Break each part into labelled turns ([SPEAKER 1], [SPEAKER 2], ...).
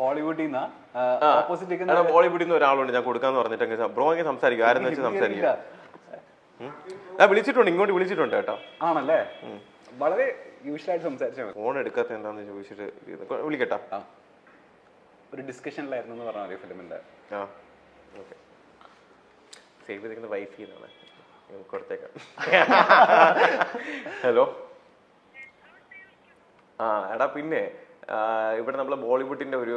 [SPEAKER 1] ബോളിവുഡിൽ നിന്ന് ഓപ്പോസിറ്റ്
[SPEAKER 2] ബോളിവുഡിൽ നിന്ന് ഒരാളുണ്ട് ഞാൻ കൊടുക്കാന്ന് പറഞ്ഞിട്ട് ബ്രോ എങ്ങനെ സംസാരിക്കും ആരെന്ന് വെച്ച് സംസാരിക്കുക. വിളിച്ചിട്ടുണ്ട്, ഇങ്ങോട്ട് വിളിച്ചിട്ടുണ്ട് കേട്ടോ.
[SPEAKER 1] ആണല്ലേ? വളരെ യൂഷ്വലായിട്ട് സംസാരിച്ചാൽ
[SPEAKER 2] ഫോൺ എടുക്കാത്ത എന്താന്ന് ചോദിച്ചിട്ട് വിളിക്കട്ടാ.
[SPEAKER 1] ഒരു ഡിസ്കഷനിലായിരുന്നു എന്ന് പറഞ്ഞാൽ ഫിലിമിന്റെ.
[SPEAKER 2] ആ ഓക്കെ, സേവ് ചെയ്തിരിക്കുന്ന വൈഫ് എന്നാണ് കൊടുത്തേക്കാം. ഹലോ. ആ എടാ, പിന്നെ ഇവിടെ നമ്മളെ ബോളിവുഡിന്റെ ഒരു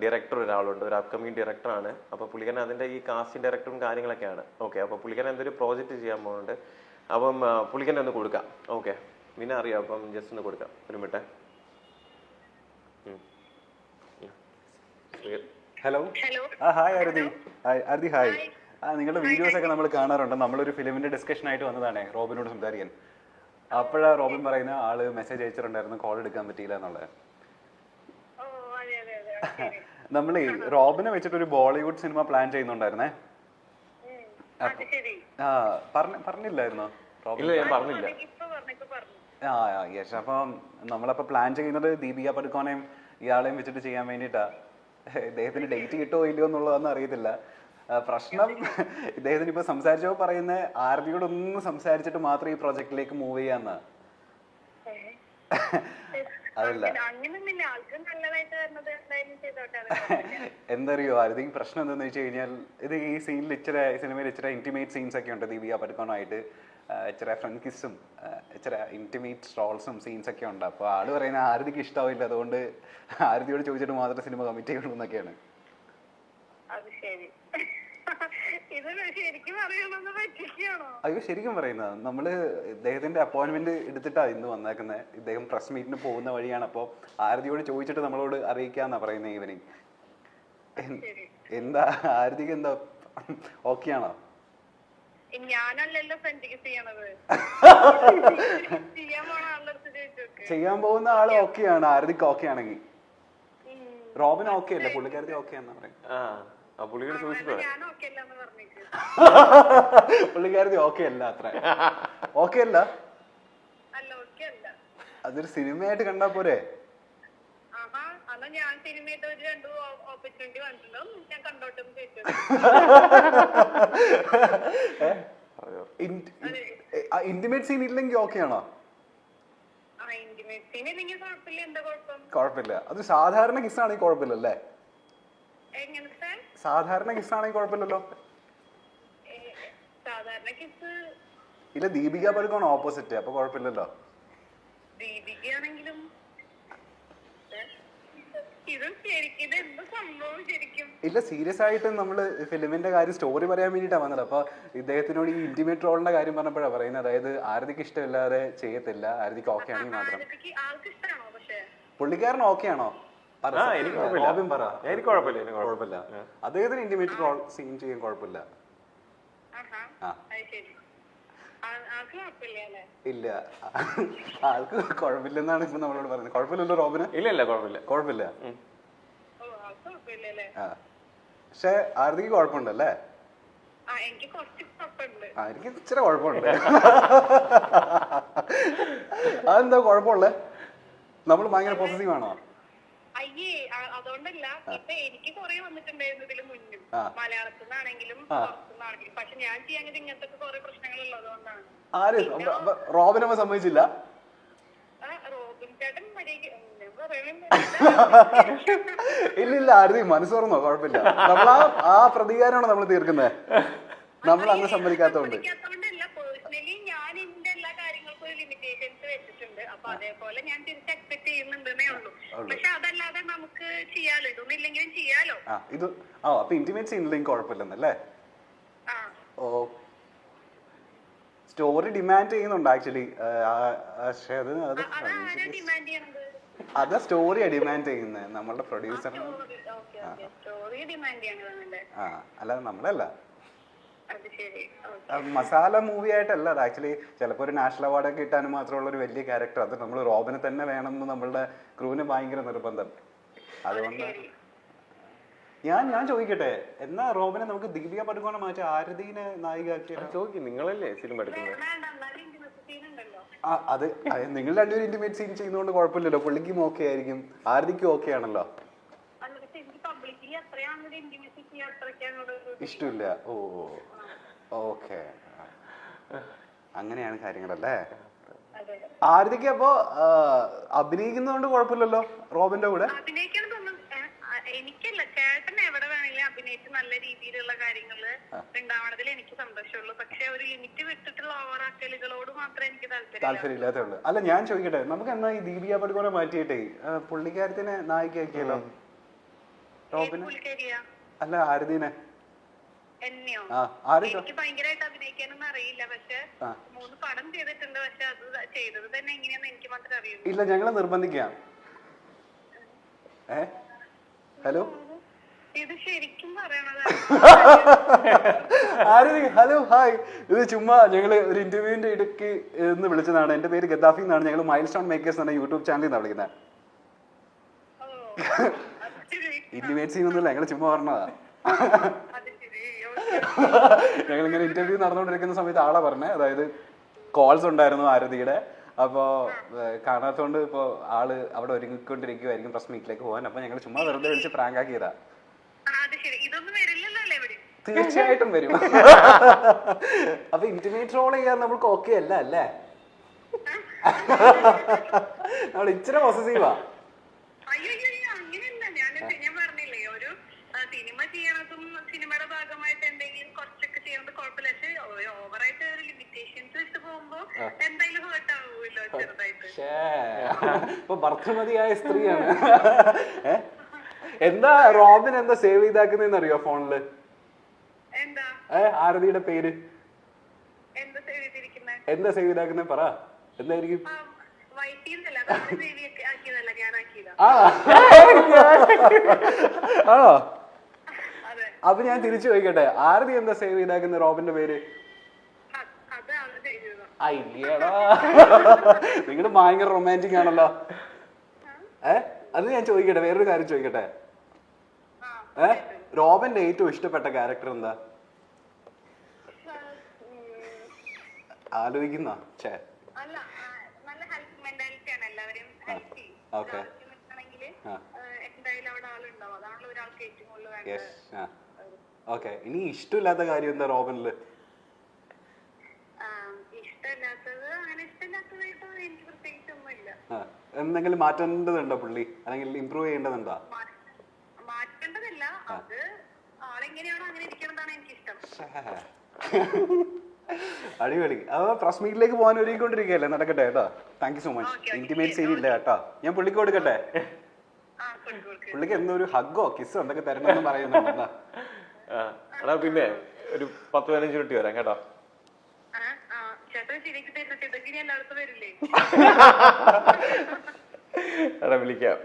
[SPEAKER 2] ഡയറക്ടർ ഒരാളുണ്ട്, ഒരു അപ്കമിങ് ഡയറക്ടറാണ്. അപ്പോൾ പുള്ളിക്കാരൻ അതിന്റെ ഈ കാസ്റ്റിംഗ് ഡയറക്ടറും കാര്യങ്ങളൊക്കെയാണ്. ഓക്കെ, അപ്പോൾ പുള്ളിക്കാരൻ എന്തൊരു പ്രോജക്റ്റ് ചെയ്യാൻ പോകുന്നുണ്ട്. അപ്പം പുള്ളിക്കാരൻ ഒന്ന് കൊടുക്കാം. ഓക്കെ, പിന്നെ അറിയാം. അപ്പം ജസ്റ്റ് ഒന്ന് കൊടുക്കാം. ഒരു മിനിറ്റ്.
[SPEAKER 1] ഹലോ. ഹായ് ആരതി. ആരതി ഹായ്. നിങ്ങളുടെ വീഡിയോസ് ഒക്കെ നമ്മൾ കാണാറുണ്ട്. നമ്മളൊരു ഫിലിമിന്റെ ഡിസ്കഷൻ ആയിട്ട് വന്നതാണേ റോബിനോട് സംസാരിക്കാൻ. അപ്പോഴാ റോബിൻ പറയുന്ന ആള് മെസ്സേജ് അയച്ചിട്ടുണ്ടായിരുന്നു, കോൾ എടുക്കാൻ പറ്റിയില്ല എന്നുള്ളത്. നമ്മളേ റോബിനെ വെച്ചിട്ട് ഒരു ബോളിവുഡ് സിനിമ പ്ലാൻ ചെയ്യുന്നുണ്ടായിരുന്നേ. പറഞ്ഞില്ലായിരുന്നോ റോബിൻ?
[SPEAKER 2] പറഞ്ഞില്ല.
[SPEAKER 1] യെസ്. അപ്പം നമ്മളപ്പോ പ്ലാൻ ചെയ്യുന്നത് ദീപിക പടുക്കോനെയും ഇയാളെയും വെച്ചിട്ട് ചെയ്യാൻ വേണ്ടിയിട്ടാ. ഇദ്ദേഹത്തിന് ഡേറ്റ് കിട്ടുമോ ഇല്ലയോ എന്നുള്ളതൊന്നും അറിയത്തില്ല. പ്രശ്നം ഇദ്ദേഹത്തിന് ഇപ്പൊ സംസാരിച്ചപ്പോ പറയുന്ന ആരതിയോടൊന്നും സംസാരിച്ചിട്ട് മാത്രം ഈ പ്രൊജക്റ്റിലേക്ക് മൂവ് ചെയ്യാന്നാ. അതല്ല, എന്തറിയോ ആരതി പ്രശ്നം എന്താന്ന് വെച്ച് കഴിഞ്ഞാൽ ഇത് ഈ സീനിൽ ഇച്ചിരി സിനിമയിൽ ഇച്ചിരി ഇന്റിമേറ്റ് സീൻസ് ഒക്കെ ഉണ്ട്. ദീപിക പടുക്കോണായിട്ട് ഇച്ചിരി ഫ്രണ്ട് കിസ്സും ഇച്ചിരി ഇന്റിമേറ്റ് സ്ട്രോൾസും സീൻസ് ഒക്കെ ഉണ്ട്. അപ്പോൾ ആള് പറയുന്ന ആരതിക്ക് ഇഷ്ടാവില്ല, അതുകൊണ്ട് ആരതിയോട് ചോദിച്ചിട്ട് മാത്രം സിനിമ കമ്മിറ്റ് ചെയ്യുള്ളൂ എന്നൊക്കെയാണ്. അയ്യോ, ശരിക്കും പറയുന്നത് നമ്മള് ഇദ്ദേഹത്തിന്റെ അപ്പോയിന്റ്മെന്റ് എടുത്തിട്ടാ ഇന്ന് വന്നേക്കുന്നത്. ഇദ്ദേഹം പ്രസ് മീറ്റിന് പോകുന്ന വഴിയാണ്. അപ്പോൾ ആരതിയോട് ചോദിച്ചിട്ട് നമ്മളോട് അറിയിക്കാന്നാ പറയുന്നത് ഈവനിങ്. എന്താ ആരതിക്ക് എന്താ ഓക്കെ ആണോ? ചെയ്യാൻ പോകുന്ന ആള് ഓക്കെയാണ്. ആരതിക്ക് ഓക്കെ ആണെങ്കിൽ റോബിൻ ഓക്കെ അല്ലേ? പുള്ളിക്കാരത്തി ഓക്കെ എന്നാ പറയുന്നത്. പുള്ളിക്കാരത്തി ഓക്കെ അല്ല, അത്ര ഓക്കെ അല്ല. അതൊരു സിനിമയായിട്ട് കണ്ടാ പോരെ? ഇന്റിമേറ്റ് സീൻ ഇല്ലെങ്കിൽ ഓക്കെ ആണോ? കുഴപ്പമില്ല. അത് സാധാരണ കിസ്സാണെങ്കിൽ കുഴപ്പമില്ലല്ലേ? സാധാരണ കിസ്സാണെങ്കിൽ കുഴപ്പമില്ലല്ലോ. ഇല്ല, ദീപിക പടുക്കോൺ ഓപ്പോസിറ്റ്, അപ്പൊ കുഴപ്പമില്ലല്ലോ. ഇല്ല, സീരിയസ് ആയിട്ട് നമ്മള് ഫിലിമിന്റെ കാര്യം സ്റ്റോറി പറയാൻ വേണ്ടിട്ടാ വന്നത്. അപ്പൊ ഇദ്ദേഹത്തിനോട് ഈ ഇന്റിമേറ്റ് റോളിന്റെ കാര്യം പറഞ്ഞപ്പോഴാണ് പറയുന്നത്. അതായത് ആരതിക്ക് ഇഷ്ടമില്ലാതെ ചെയ്യത്തില്ല, ആരതിക്ക് ഓക്കെ ആണെങ്കിൽ മാത്രം. പുള്ളിക്കാരൻ ഓക്കെ ആണോ? റോബിൻ പറ. കുഴപ്പമില്ല. അദ്ദേഹത്തിന് ഇന്റിമേറ്റ് റോൾ സീൻ ചെയ്യാൻ കുഴപ്പമില്ല. ഇല്ല, ആൾക്ക് കുഴപ്പമില്ലെന്നാണ് ഇപ്പൊ നമ്മളോട് പറയുന്നത്. കുഴപ്പമില്ലല്ലോ റോബിന്?
[SPEAKER 2] ഇല്ല, കുഴപ്പമില്ല.
[SPEAKER 1] പക്ഷെ ആരതിക്ക് കുഴപ്പമുണ്ടല്ലേ? എനിക്ക് ഇച്ചിരി കുഴപ്പമുണ്ട്. അതെന്താ കുഴപ്പമുള്ളേ? നമ്മൾ ഭയങ്കര പോസിറ്റീവ് ആണോ?
[SPEAKER 3] അയ്യേ, അതുകൊണ്ടല്ല. ഇപ്പൊ എനിക്ക് കുറെ വന്നിട്ടുണ്ടായിരുന്നു ഇതില് മുന്നും, മലയാളത്തിൽ നിന്നാണെങ്കിലും പുറത്തുനിന്നാണെങ്കിലും. പക്ഷെ ഞാൻ ചെയ്യാൻ ഇങ്ങനത്തെ കുറെ പ്രശ്നങ്ങൾ ഉള്ളതുകൊണ്ടാണ്.
[SPEAKER 1] ആര് റോബിനമ്മ സമ്മതിച്ചില്ല?
[SPEAKER 3] റോബിൻ ചേട്ടൻ
[SPEAKER 1] ഇല്ല, ആരതി മനസ്സ് തുറന്നോ? കുഴപ്പമില്ല. നമ്മൾ ആ പ്രതികാരമാണ് നമ്മൾ തീർക്കുന്നത്. നമ്മൾ അന്ന് സമ്മതിക്കാത്തോണ്ട്.
[SPEAKER 3] പേഴ്സണലി ഞാൻ എന്റെ എല്ലാ കാര്യങ്ങൾക്കും ഒരു ലിമിറ്റേഷൻസ് വെച്ചിട്ടുണ്ട്. അപ്പൊ അതേപോലെ ഞാൻ തിരിച്ച് എക്സ്പെക്ട് ചെയ്യുന്നുണ്ടെന്നേ ഉള്ളൂ. പക്ഷെ അതല്ലാതെ നമുക്ക് ചെയ്യാലോ, ഇതൊന്നും ഇല്ലെങ്കിലും ചെയ്യാലോ.
[SPEAKER 1] ഇത് അപ്പൊ ഇന്റിമേറ്റ് സീനില്ലെങ്കിൽ കുഴപ്പമില്ലെന്നല്ലേ? ഓ, സ്റ്റോറി ഡിമാൻഡ് ചെയ്യുന്നുണ്ട് ആക്ച്വലി. അതാ സ്റ്റോറിയാ ഡിമാൻഡ് ചെയ്യുന്നത് നമ്മളുടെ പ്രൊഡ്യൂസറിന്. അല്ലാതെ നമ്മളല്ല. മസാല മൂവി ആയിട്ടല്ല അത്. ആക്ച്വലി ചിലപ്പോൾ ഒരു നാഷണൽ അവാർഡൊക്കെ കിട്ടാനും മാത്രമുള്ള ഒരു വലിയ ക്യാരക്ടർ. അത് നമ്മൾ റോബിനെ തന്നെ വേണമെന്ന് നമ്മളുടെ ക്രൂവിന് ഭയങ്കര നിർബന്ധം. അതുകൊണ്ട് ഞാൻ ചോദിക്കട്ടെ, എന്നാ റോബിനെ നമുക്ക് ദീപിക പടുക്കോണെ മാറ്റി ആരതിനെ നായികയാക്കിയാലോ?
[SPEAKER 2] ചോദിക്കും, നിങ്ങളല്ലേ സിനിമ എടുക്കുന്നത്.
[SPEAKER 1] അത് നിങ്ങൾ രണ്ടുപേരും ഇന്റിമേറ്റ് സീൻ ചെയ്യുന്നതുകൊണ്ട് കുഴപ്പമില്ലല്ലോ. പുള്ളിക്കും ഓക്കെ ആയിരിക്കും, ആരതിക്കും ഓക്കെ ആണല്ലോ.
[SPEAKER 3] പക്ഷെ എനിക്ക് പബ്ലിക്കലി അത്രയും അങ്ങോട്ട് ഇന്റിമേറ്റ് ചെയ്യാൻ അത്രയ്ക്ക് അങ്ങോട്ട്
[SPEAKER 1] ഇഷ്ടമില്ല. ഓ ഓക്കെ, അങ്ങനെയാണ് കാര്യങ്ങളല്ലേ.
[SPEAKER 3] അതെ.
[SPEAKER 1] ആരതിക്ക് അപ്പോ അഭിനയിക്കുന്നതുകൊണ്ട് കുഴപ്പമില്ലല്ലോ റോബിന്റെ കൂടെ?
[SPEAKER 3] അഭിനയിക്കണം തോന്നുന്നു. എനിക്കല്ല, ചേട്ടൻ എവിടെ വേണമെങ്കിലും അഭിനയിച്ച് നല്ല രീതിയിലുള്ള കാര്യങ്ങള് ഉണ്ടാവണതിൽ എനിക്ക് സന്തോഷമുള്ളൂ. പക്ഷെ ഒരു ലിമിറ്റ് വിട്ടിട്ടുള്ള ഓവറാക്കലുകളോട് മാത്രമേ എനിക്ക്
[SPEAKER 1] താല്പര്യമില്ലാത്തേ ഉള്ളൂ. അല്ല ഞാൻ ചോദിക്കട്ടെ, നമുക്ക് എന്നാ ഈ ദീപിക പടുകോനെ മാറ്റിയിട്ടേ പുള്ളിക്കാരത്തിനെ നായികയാക്കിയല്ലോ റോബിന്? അല്ല ആരതിനെ.
[SPEAKER 3] എന്നെയോ? എനിക്ക് ഭയങ്കരമായിട്ട് അഭിനയിക്കാനൊന്നും അറിയില്ല. പക്ഷെ 3 പടം ചെയ്തിട്ടുണ്ട്. പക്ഷെ അത് ചെയ്തത് തന്നെ എങ്ങനെയാന്ന് എനിക്ക് മാത്രമേ അറിയൂ.
[SPEAKER 1] ഇല്ല, ഞങ്ങളെ നിർബന്ധിക്കാം. ഹലോ,
[SPEAKER 3] ഇത് ശരിക്കും പറയണത്
[SPEAKER 1] ആരതി? Hello, hi. ഇത് ചുമ്മാ ഞങ്ങള് ഒരു ഇന്റർവ്യൂവിന്റെ ഇടയ്ക്ക് ഇന്ന് വിളിച്ചതാണ്. എന്റെ പേര് ഗദ്ദാഫി എന്നാണ്. ഞങ്ങൾ മൈൽ സ്റ്റോൺ മേക്കേഴ്സ് എന്ന യൂട്യൂബ് ചാനലിൽ നിന്നാണ് വിളിക്കുന്നത്. ഇന്റിമേറ്റ് സീനൊന്നുമില്ല, ഞങ്ങൾ ചുമ്മാ പറഞ്ഞതാ. ഞങ്ങളിങ്ങനെ ഇന്റർവ്യൂ നടന്നുകൊണ്ടിരിക്കുന്ന സമയത്ത് ആളെ പറഞ്ഞേ, അതായത് കോൾസ് ഉണ്ടായിരുന്നു ആരതിയുടെ. അപ്പോ കാണാത്തോണ്ട് ഇപ്പൊ ആള് അവിടെ ഒരുങ്ങിക്കൊണ്ടിരിക്കുവായിരിക്കും പ്രസ് മീറ്റിലേക്ക് പോകാൻ. അപ്പൊ ഞങ്ങൾ ചുമ്മാ വെറുതെ വിളിച്ച് പ്രാങ്ക് ആക്കിയതാ. തീർച്ചയായിട്ടും വരും. അപ്പൊ ഇന്റിമേറ്റ് റോൾ ചെയ്യാൻ നമ്മൾക്ക് ഓക്കെ അല്ല അല്ലേ? നമ്മൾ ഇച്ചിരി പോസസീവാ.
[SPEAKER 3] സിനിമ ചെയ്യണതും സിനിമയുടെ ഭാഗമായിട്ട് എന്തെങ്കിലും കുറച്ചൊക്കെ ചെയ്യണത് കുഴപ്പമില്ല. പക്ഷെ ഓവറായിട്ട് ഒരു ലിമിറ്റേഷൻസ് വെച്ച് പോകുമ്പോ എന്തായാലും ഹേർട്ട് ആവുമല്ലോ ചെറുതായിട്ട്.
[SPEAKER 1] ഇപ്പൊ ഭർത്തൃമതിയായ സ്ത്രീയാണ്. എന്താ റോബിൻ എന്താ സേവ് ചെയ്താക്കുന്നതെന്ന് അറിയോ ഫോണില്?
[SPEAKER 3] എന്താ
[SPEAKER 1] ആരതിയുടെ പേര്
[SPEAKER 3] എന്താ സേവ് ചെയ്തിരിക്കുന്നത്?
[SPEAKER 1] എന്താ സേവ് ചെയ്താക്കുന്നത് പറ, എന്തായിരിക്കും? ആണോ? അപ്പൊ ഞാൻ തിരിച്ചു ചോദിക്കട്ടെ, ആരതി എന്താ സേവ് ചെയ്താക്കുന്ന റോബിന്റെ പേര്? അയ്യടാ, നിങ്ങള് ഭയങ്കര റൊമാൻറ്റിക് ആണല്ലോ. അത് ഞാൻ ചോദിക്കട്ടെ, വേറൊരു കാര്യം ചോദിക്കട്ടെ. റോബിന്റെ ഏറ്റവും ഇഷ്ടപ്പെട്ട ക്യാരക്ടർ എന്താ? ആലോചിക്കുന്ന ഓക്കെ. ഇനി ഇഷ്ടമില്ലാത്ത കാര്യം എന്താ റോബിനില്? എന്തെങ്കിലും മാറ്റേണ്ടതുണ്ടോ പുള്ളി, അല്ലെങ്കിൽ ഇമ്പ്രൂവ് ചെയ്യേണ്ടതുണ്ടോ?
[SPEAKER 3] മാറ്റേണ്ടതല്ല, അത് ആളെങ്ങനെയാണോ അങ്ങനെ ഇരിക്കണതാണ് എനിക്കിഷ്ടം.
[SPEAKER 1] അടിപൊളി. അപ്പൊ പ്രസ് മീറ്റിലേക്ക് പോകാൻ ഒരുങ്ങിക്കൊണ്ടിരിക്കുകയല്ലേ? നടക്കട്ടെ കേട്ടോ. Thank you so much. Intimate ചെയ്യില്ല കേട്ടോ. ഞാൻ പുള്ളിക്ക് കൊടുക്കട്ടെ? പുള്ളിക്ക് എന്തോ ഒരു ഹഗ്ഗോ കിസ്സോ എന്തൊക്കെ തരണമെന്ന് പറയുന്നുണ്ടോ?
[SPEAKER 2] പിന്നെ ഒരു 10-15 മിനിറ്റ് വരാം കേട്ടോ.
[SPEAKER 3] ചേട്ടൻ ശരിക്കും തരുന്നിട്ട് ഇതൊക്കെ എല്ലായിടത്തും വരില്ലേ?
[SPEAKER 2] വിളിക്കാം.